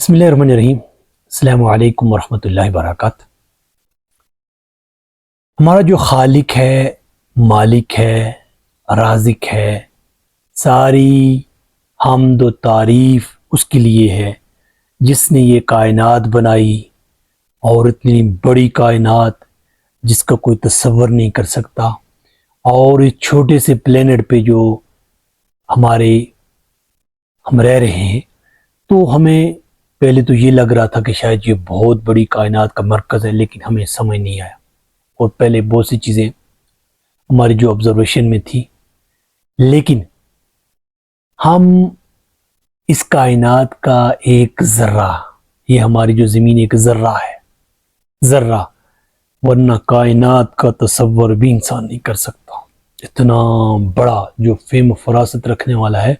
بسم اللہ الرحمن الرحیم۔ السلام علیکم ورحمۃ اللہ وبرکاتہ۔ ہمارا جو خالق ہے، مالک ہے، رازق ہے، ساری حمد و تعریف اس کے لیے ہے جس نے یہ کائنات بنائی، اور اتنی بڑی کائنات جس کا کوئی تصور نہیں کر سکتا۔ اور اس چھوٹے سے پلینٹ پہ جو ہم رہ رہے ہیں، تو ہمیں پہلے تو یہ لگ رہا تھا کہ شاید یہ بہت بڑی کائنات کا مرکز ہے، لیکن ہمیں سمجھ نہیں آیا، اور پہلے بہت سی چیزیں ہماری جو آبزرویشن میں تھی، لیکن ہم اس کائنات کا ایک ذرہ، یہ ہماری جو زمین ایک ذرہ ہے، ذرہ، ورنہ کائنات کا تصور بھی انسان نہیں کر سکتا۔ اتنا بڑا جو فہم و فراست رکھنے والا ہے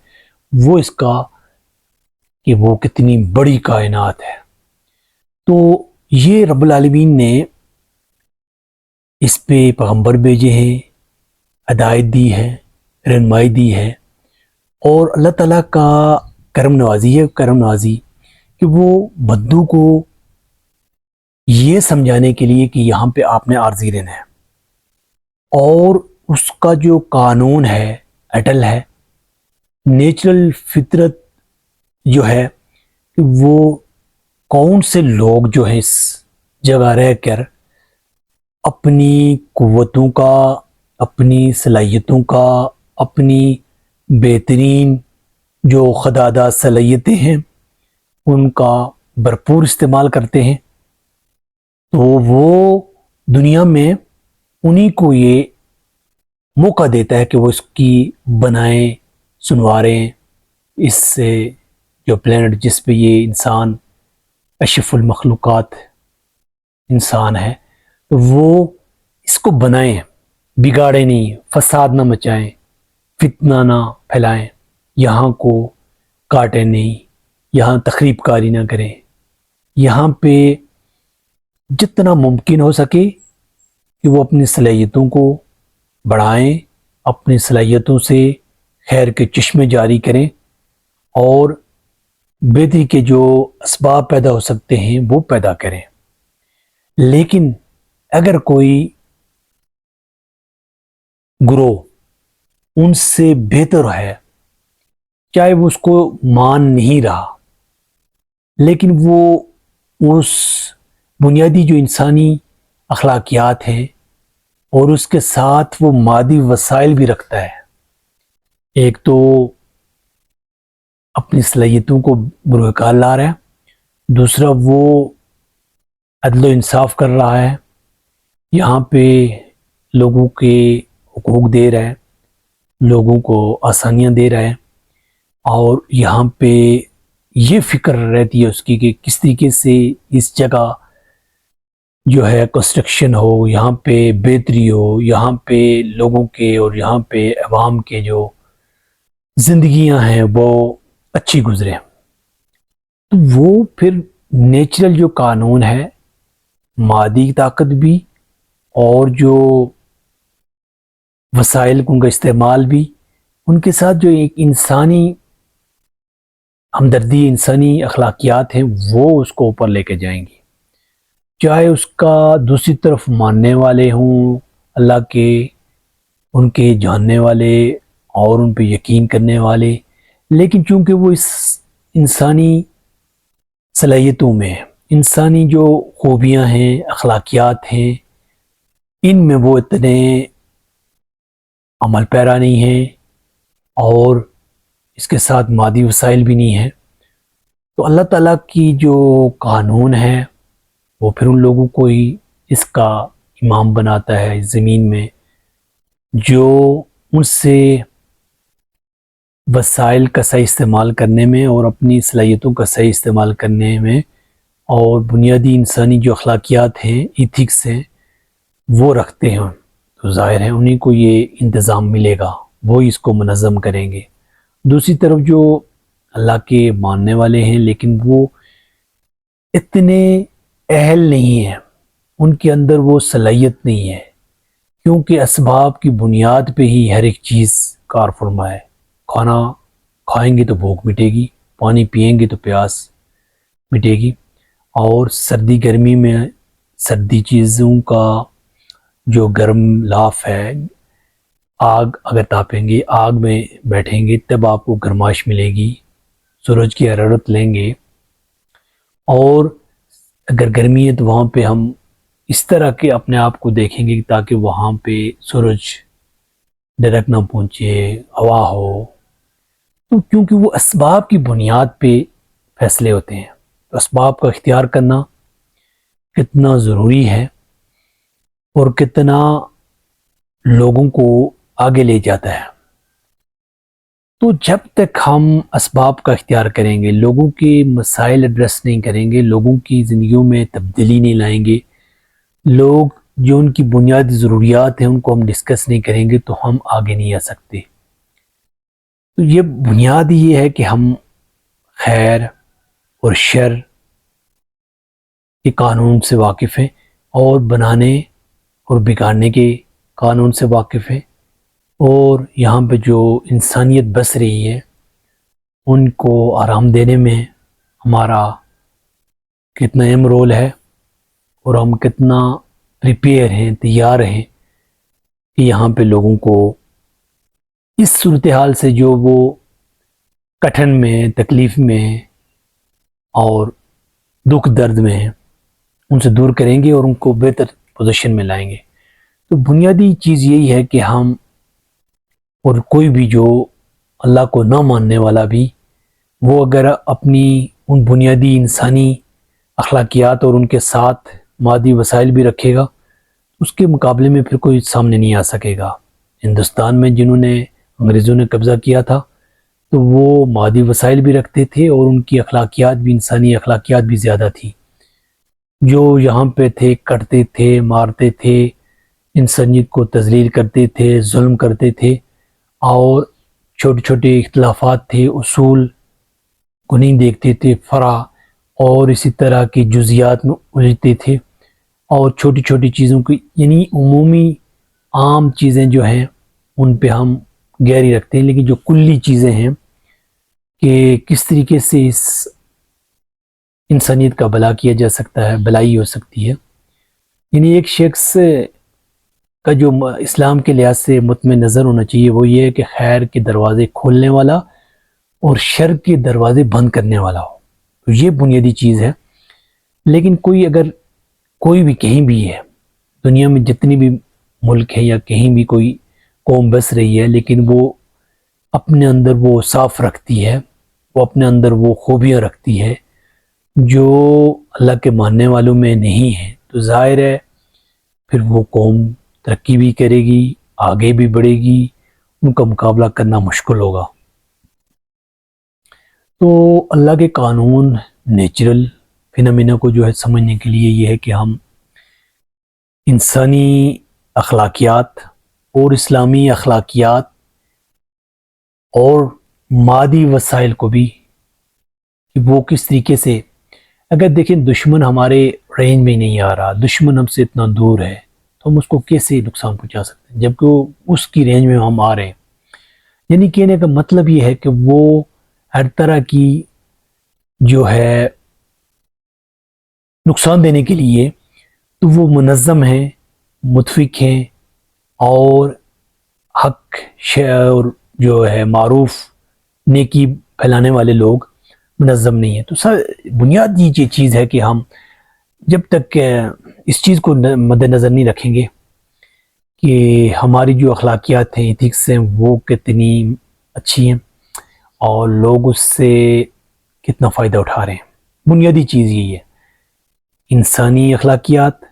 وہ اس کا کہ وہ کتنی بڑی کائنات ہے۔ تو یہ رب العالمین نے اس پہ پیغمبر بھیجے ہیں، ہدایت دی ہے، رہنمائی دی ہے، اور اللہ تعالیٰ کا کرم نوازی کہ وہ بدو کو یہ سمجھانے کے لیے کہ یہاں پہ آپ نے عارضی رہنا ہے، اور اس کا جو قانون ہے اٹل ہے، نیچرل فطرت جو ہے کہ وہ کون سے لوگ جو ہیں اس جگہ رہ کر اپنی قوتوں کا، اپنی صلاحیتوں کا، اپنی بہترین جو خدادہ صلاحیتیں ہیں ان کا بھرپور استعمال کرتے ہیں، تو وہ دنیا میں انہی کو یہ موقع دیتا ہے کہ وہ اس کی بنائیں، سنواریں، اس سے جو پلینٹ جس پہ یہ انسان اشرف المخلوقات انسان ہے، تو وہ اس کو بنائیں، بگاڑیں نہیں، فساد نہ مچائیں، فتنہ نہ پھیلائیں، یہاں کو کاٹیں نہیں، یہاں تخریب کاری نہ کریں، یہاں پہ جتنا ممکن ہو سکے کہ وہ اپنی صلاحیتوں کو بڑھائیں، اپنی صلاحیتوں سے خیر کے چشمے جاری کریں، اور بہتری کے جو اسباب پیدا ہو سکتے ہیں وہ پیدا کریں۔ لیکن اگر کوئی گروہ ان سے بہتر ہے، چاہے وہ اس کو مان نہیں رہا، لیکن وہ اس بنیادی جو انسانی اخلاقیات ہیں اور اس کے ساتھ وہ مادی وسائل بھی رکھتا ہے، ایک تو اپنی صلاحیتوں کو بروئے کار لا رہا ہے، دوسرا وہ عدل و انصاف کر رہا ہے، یہاں پہ لوگوں کے حقوق دے رہا ہے، لوگوں کو آسانیاں دے رہا ہے، اور یہاں پہ یہ فکر رہتی ہے اس کی کہ کس طریقے سے اس جگہ جو ہے کنسٹرکشن ہو، یہاں پہ بہتری ہو، یہاں پہ لوگوں کے اور یہاں پہ عوام کے جو زندگیاں ہیں وہ اچھی گزرے۔ تو وہ پھر نیچرل جو قانون ہے، مادی طاقت بھی اور جو وسائل کا استعمال بھی، ان کے ساتھ جو ایک انسانی ہمدردی، انسانی اخلاقیات ہیں، وہ اس کو اوپر لے کے جائیں گی، چاہے اس کا دوسری طرف ماننے والے ہوں اللہ کے، ان کے جاننے والے اور ان پہ یقین کرنے والے، لیکن چونکہ وہ اس انسانی صلاحیتوں میں، انسانی جو خوبیاں ہیں، اخلاقیات ہیں، ان میں وہ اتنے عمل پیرا نہیں ہیں، اور اس کے ساتھ مادی وسائل بھی نہیں ہیں، تو اللہ تعالیٰ کی جو قانون ہے وہ پھر ان لوگوں کو ہی اس کا امام بناتا ہے اس زمین میں، جو ان سے وسائل کا صحیح استعمال کرنے میں اور اپنی صلاحیتوں کا صحیح استعمال کرنے میں اور بنیادی انسانی جو اخلاقیات ہیں، ایتھکس ہیں، وہ رکھتے ہیں، تو ظاہر ہے انہیں کو یہ انتظام ملے گا، وہ اس کو منظم کریں گے۔ دوسری طرف جو اللہ کے ماننے والے ہیں لیکن وہ اتنے اہل نہیں ہیں، ان کے اندر وہ صلاحیت نہیں ہے، کیونکہ اسباب کی بنیاد پہ ہی ہر ایک چیز کار فرما ہے۔ کھانا کھائیں گے تو بھوک مٹے گی، پانی پئیں گے تو پیاس مٹے گی، اور سردی گرمی میں سردی چیزوں کا جو گرم لاف ہے، آگ اگر تاپیں گے، آگ میں بیٹھیں گے تب آپ کو گرمائش ملے گی، سورج کی حرارت لیں گے، اور اگر گرمی ہے تو وہاں پہ ہم اس طرح کے اپنے آپ کو دیکھیں گے تاکہ وہاں پہ سورج ڈائریکٹ نہ پہنچے، ہوا ہو، تو کیونکہ وہ اسباب کی بنیاد پہ فیصلے ہوتے ہیں، تو اسباب کا اختیار کرنا کتنا ضروری ہے اور کتنا لوگوں کو آگے لے جاتا ہے۔ تو جب تک ہم اسباب کا اختیار کریں گے، لوگوں کے مسائل ایڈریس نہیں کریں گے، لوگوں کی زندگیوں میں تبدیلی نہیں لائیں گے، لوگ جو ان کی بنیادی ضروریات ہیں ان کو ہم ڈسکس نہیں کریں گے، تو ہم آگے نہیں آ سکتے۔ تو یہ بنیاد یہ ہے کہ ہم خیر اور شر کے قانون سے واقف ہیں، اور بنانے اور بگاڑنے کے قانون سے واقف ہیں، اور یہاں پہ جو انسانیت بس رہی ہے ان کو آرام دینے میں ہمارا کتنا اہم رول ہے، اور ہم کتنا پریپیئر ہیں، تیار ہیں کہ یہاں پہ لوگوں کو اس صورتحال سے جو وہ کٹھن میں، تکلیف میں اور دکھ درد میں ہیں ان سے دور کریں گے اور ان کو بہتر پوزیشن میں لائیں گے۔ تو بنیادی چیز یہی ہے کہ ہم اور کوئی بھی جو اللہ کو نہ ماننے والا بھی، وہ اگر اپنی ان بنیادی انسانی اخلاقیات اور ان کے ساتھ مادی وسائل بھی رکھے گا، اس کے مقابلے میں پھر کوئی سامنے نہیں آ سکے گا۔ ہندوستان میں جنہوں نے انگریزوں نے قبضہ کیا تھا تو وہ مادی وسائل بھی رکھتے تھے اور ان کی اخلاقیات بھی، انسانی اخلاقیات بھی زیادہ تھی۔ جو یہاں پہ تھے کٹتے تھے، مارتے تھے، انسانیت کو تذلیل کرتے تھے، ظلم کرتے تھے، اور چھوٹے چھوٹے اختلافات تھے، اصول کو نہیں دیکھتے تھے، فرع اور اسی طرح کی جزیات میں الجھتے تھے، اور چھوٹی چھوٹی چیزوں کی، یعنی عمومی عام چیزیں جو ہیں ان پہ ہم گہری رکھتے ہیں، لیکن جو کلی چیزیں ہیں کہ کس طریقے سے اس انسانیت کا بھلا کیا جا سکتا ہے، بھلائی ہو سکتی ہے، یعنی ایک شخص کا جو اسلام کے لحاظ سے مطمئن نظر ہونا چاہیے وہ یہ ہے کہ خیر کے دروازے کھولنے والا اور شر کے دروازے بند کرنے والا ہو، تو یہ بنیادی چیز ہے۔ لیکن کوئی بھی کہیں بھی ہے، دنیا میں جتنی بھی ملک ہے یا کہیں بھی کوئی قوم بس رہی ہے، لیکن وہ اپنے اندر وہ صاف رکھتی ہے، وہ اپنے اندر وہ خوبیاں رکھتی ہے جو اللہ کے ماننے والوں میں نہیں ہے، تو ظاہر ہے پھر وہ قوم ترقی بھی کرے گی، آگے بھی بڑھے گی، ان کا مقابلہ کرنا مشکل ہوگا۔ تو اللہ کے قانون، نیچرل فینامینا کو جو ہے سمجھنے کے لیے یہ ہے کہ ہم انسانی اخلاقیات اور اسلامی اخلاقیات اور مادی وسائل کو بھی، کہ وہ کس طریقے سے، اگر دیکھیں دشمن ہمارے رینج میں نہیں آ رہا، دشمن ہم سے اتنا دور ہے، تو ہم اس کو کیسے نقصان پہنچا سکتے ہیں جبکہ وہ اس کی رینج میں ہم آ رہے ہیں۔ یعنی کہنے کا مطلب یہ ہے کہ وہ ہر طرح کی جو ہے نقصان دینے کے لیے تو وہ منظم ہیں، متفق ہیں، اور حق اور جو ہے معروف نیکی پھیلانے والے لوگ منظم نہیں ہیں۔ تو بنیادی یہ چیز ہے کہ ہم جب تک اس چیز کو مد نظر نہیں رکھیں گے کہ ہماری جو اخلاقیات ہیں، ایتھکس ہیں، وہ کتنی اچھی ہیں اور لوگ اس سے کتنا فائدہ اٹھا رہے ہیں، بنیادی چیز یہی ہے، انسانی اخلاقیات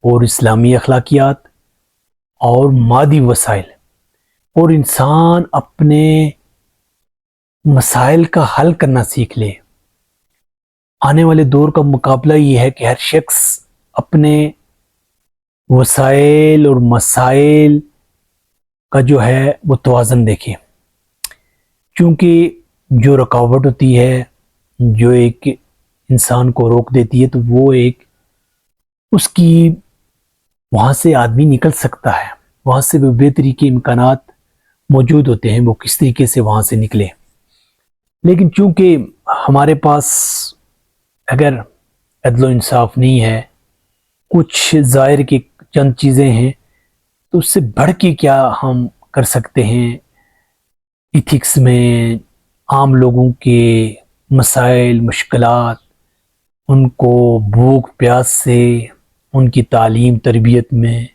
اور اسلامی اخلاقیات اور مادی وسائل، اور انسان اپنے مسائل کا حل کرنا سیکھ لے۔ آنے والے دور کا مقابلہ یہ ہے کہ ہر شخص اپنے وسائل اور مسائل کا جو ہے وہ توازن دیکھے، کیونکہ جو رکاوٹ ہوتی ہے، جو ایک انسان کو روک دیتی ہے، تو وہ ایک اس کی وہاں سے آدمی نکل سکتا ہے، وہاں سے وہ بہتری کے امکانات موجود ہوتے ہیں، وہ کس طریقے سے وہاں سے نکلے۔ لیکن چونکہ ہمارے پاس اگر عدل و انصاف نہیں ہے، کچھ ظاہر کی چند چیزیں ہیں، تو اس سے بڑھ کے کیا ہم کر سکتے ہیں ایتھکس میں؟ عام لوگوں کے مسائل مشکلات، ان کو بھوک پیاس سے، ان کی تعلیم تربیت میں،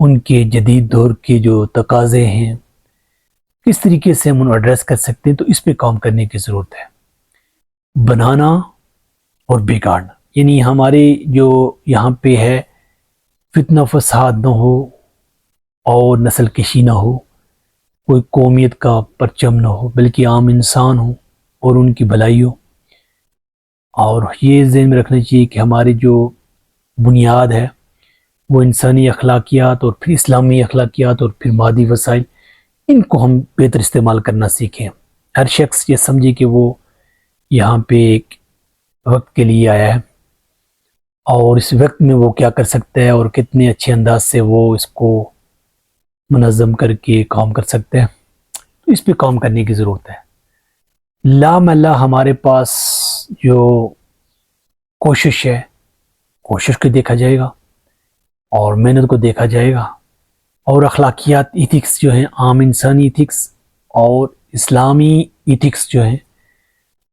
ان کے جدید دور کے جو تقاضے ہیں، کس طریقے سے ہم ان ایڈریس کر سکتے ہیں، تو اس پہ کام کرنے کی ضرورت ہے۔ بنانا اور بگاڑنا، یعنی ہمارے جو یہاں پہ ہے فتنہ فساد نہ ہو اور نسل کشی نہ ہو، کوئی قومیت کا پرچم نہ ہو، بلکہ عام انسان ہو اور ان کی بھلائی ہو۔ اور یہ ذہن میں رکھنا چاہیے کہ ہماری جو بنیاد ہے وہ انسانی اخلاقیات اور پھر اسلامی اخلاقیات اور پھر مادی وسائل، ان کو ہم بہتر استعمال کرنا سیکھیں۔ ہر شخص یہ سمجھے کہ وہ یہاں پہ ایک وقت کے لیے آیا ہے، اور اس وقت میں وہ کیا کر سکتا ہے اور کتنے اچھے انداز سے وہ اس کو منظم کر کے کام کر سکتے ہیں، تو اس پہ کام کرنے کی ضرورت ہے۔ لامحالہ ہمارے پاس جو کوشش ہے، کوشش کو دیکھا جائے گا اور محنت کو دیکھا جائے گا، اور اخلاقیات ایتھکس جو ہیں، عام انسانی ایتھکس اور اسلامی ایتھکس جو ہیں،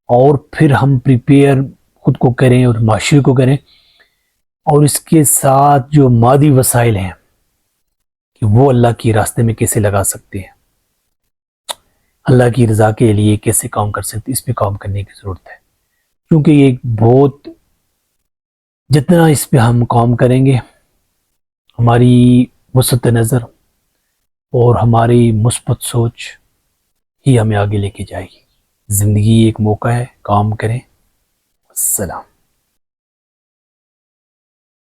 اور پھر ہم پریپیئر خود کو کریں اور معاشرے کو کریں، اور اس کے ساتھ جو مادی وسائل ہیں کہ وہ اللہ کے راستے میں کیسے لگا سکتے ہیں، اللہ کی رضا کے لیے کیسے کام کر سکتے، اس پہ کام کرنے کی ضرورت ہے۔ کیونکہ یہ بہت، جتنا اس پہ ہم کام کریں گے، ہماری وسعت نظر اور ہماری مثبت سوچ ہی ہمیں آگے لے کے جائے گی۔ زندگی ایک موقع ہے، کام کریں۔ السلام۔